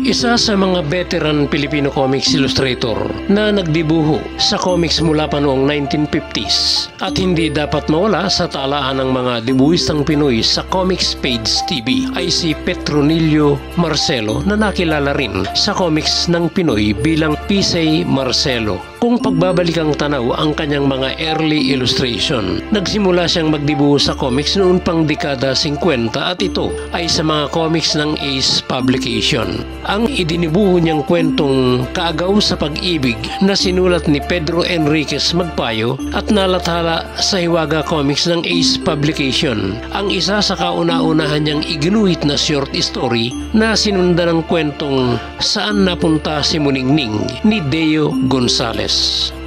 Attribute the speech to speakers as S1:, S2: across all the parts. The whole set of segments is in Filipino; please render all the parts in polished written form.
S1: Isa sa mga veteran Filipino comics illustrator na nagdibuho sa comics mula pa noong 1950s at hindi dapat mawala sa talaan ng mga dibuhistang Pinoy sa Comics Page TV ay si Petronilio Marcelo na nakilala rin sa comics ng Pinoy bilang Pisay Marcelo. Kung pagbabalik ang tanaw ang kanyang mga early illustration, nagsimula siyang magdibuho sa comics noon pang dekada 50 at ito ay sa mga comics ng Ace Publication. Ang idinibuho niyang kwentong Kaagaw sa Pag-ibig na sinulat ni Pedro Enriquez Magpayo at nalathala sa Hiwaga Comics ng Ace Publication, ang isa sa kauna-unahan niyang iginuhit na short story na sinundan ng kwentong Saan Napunta si Muningning ni Deo Gonzales.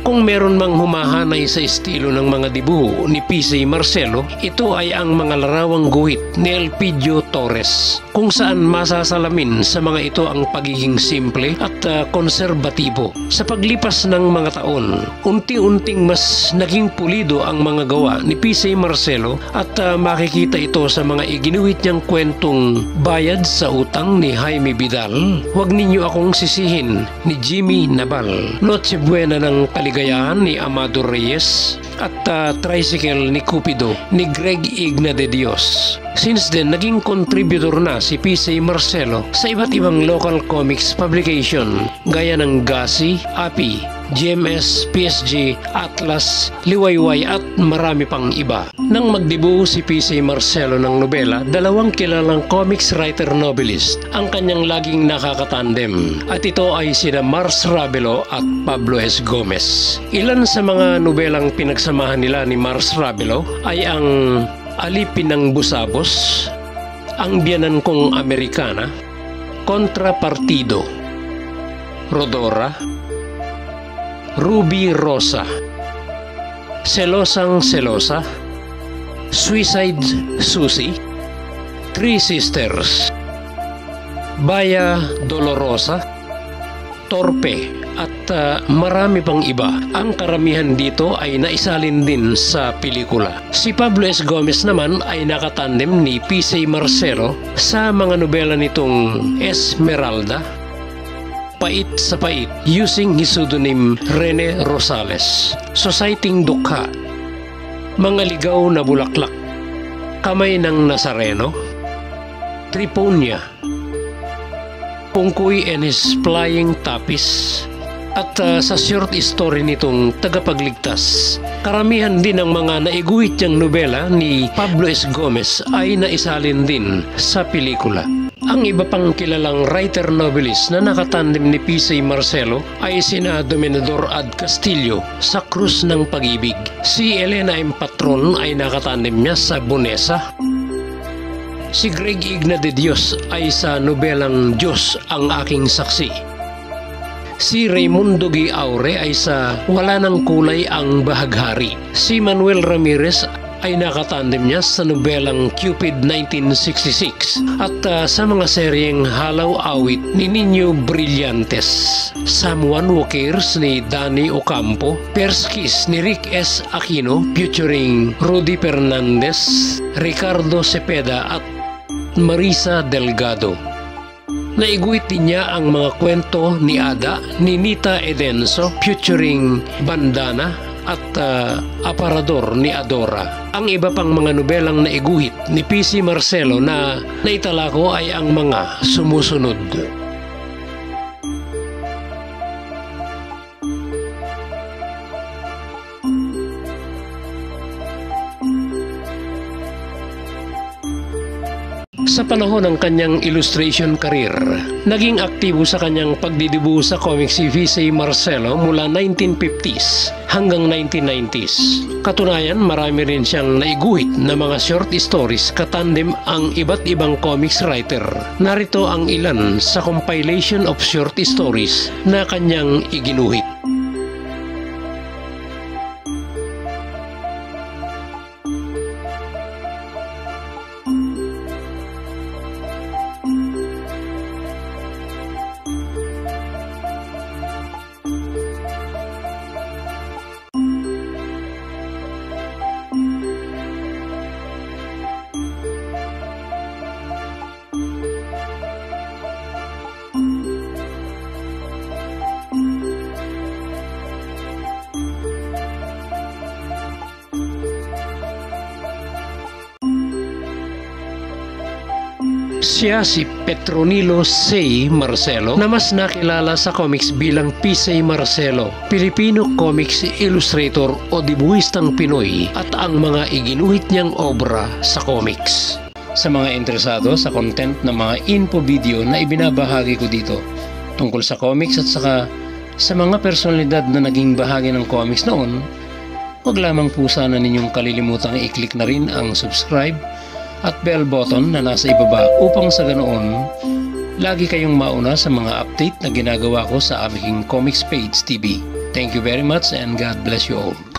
S1: Kung meron mang humahanay sa estilo ng mga dibuho ni Pisay Marcelo, ito ay ang mga larawang guhit ni Elpidio Torres, kung saan masasalamin sa mga ito ang pagiging simple at konserbatibo. Sa paglipas ng mga taon, unti-unting mas naging pulido ang mga gawa ni Pisay Marcelo at makikita ito sa mga iginuhit niyang kwentong Bayad sa Utang ni Jaime Vidal, Huwag Ninyo Akong Sisihin ni Jimmy Nabal, Noche Buena ng Kaligayahan ni Amado Reyes at Tricycle ni Cupido ni Greg Igna de Dios. Since then, naging contributor na si Pisay Marcelo sa iba't ibang local comics publication gaya ng Gasi, API, GMS, PSG, Atlas, Liwayway at marami pang iba. Nang magdibuho si Pisay Marcelo ng nobela, dalawang kilalang comics writer novelist ang kanyang laging nakakatandem at ito ay sina Mars Ravelo at Pablo S. Gomez. Ilan sa mga nobelang pinagsamahan nila ni Mars Ravelo ay ang Alipin ng Busabos, Ang Biyanan Kong Amerikana, Kontrapartido, Rodora, Ruby Rosa, Selosang Selosa, Suicide Susie, Three Sisters, Baya Dolorosa, Torpe at marami pang iba. Ang karamihan dito ay naisalin din sa pelikula. Si Pablo S. Gomez naman ay nakatandem ni Pisay Marcelo sa mga nobela nitong Esmeralda, Pait sa Pait using his pseudonym Rene Rosales, Societing Dukha, Mga Ligaw na Bulaklak, Kamay ng Nazareno, Triponia, Pungkoy and His Flying Tapis, at sa short story nitong Tagapagligtas. Karamihan din ng mga naiguhit niyang nobela ni Pablo S. Gomez ay naisalin din sa pelikula. Ang iba pang kilalang writer-novelist na nakatandem ni Pisay Marcelo ay sina Dominador Ad Castillo sa Krus ng Pag-ibig. Si Elena M. Patron ay nakatandem niya sa Bonesa. Si Greg Igna de Dios ay sa nobelang Diyos Ang Aking Saksi. Si Raimundo G. Aure ay sa Wala Nang Kulay Ang Bahaghari. Si Manuel Ramirez ay nakatandem niya sa nobelang Cupid 1966 at sa mga seryeng Halaw Awit ni Nino Brillantes, Someone Who Cares ni Danny Ocampo, Perskis ni Rick S. Aquino featuring Rudy Fernandez, Ricardo Cepeda at Marisa Delgado. Naiguhit din niya ang mga kwento ni Ada ni Nita Edenso featuring Bandana at Aparador ni Adora. Ang iba pang mga nobelang naiguhit ni Pisay Marcelo na naitala ko ay ang mga sumusunod. Sa panahon ng kanyang illustration career, naging aktibo sa kanyang pagdidibuho sa comics si Pisay Marcelo mula 1950s hanggang 1990s. Katunayan, marami rin siyang naiguhit na mga short stories katandem ang iba't ibang comics writer. Narito ang ilan sa compilation of short stories na kanyang iginuhit. Siya si Petronilo C. Marcelo na mas nakilala sa comics bilang P.C. Marcelo, Pilipino comics illustrator o dibuhistang Pinoy at ang mga iginuhit niyang obra sa comics. Sa mga interesado sa content ng mga info video na ibinabahagi ko dito tungkol sa comics at saka sa mga personalidad na naging bahagi ng comics noon, huwag lamang po sana ninyong kalilimutang i-click na rin ang subscribe at bell button na nasa ibaba upang sa ganoon lagi kayong mauna sa mga update na ginagawa ko sa aming Comics Page TV. Thank you very much and God bless you all.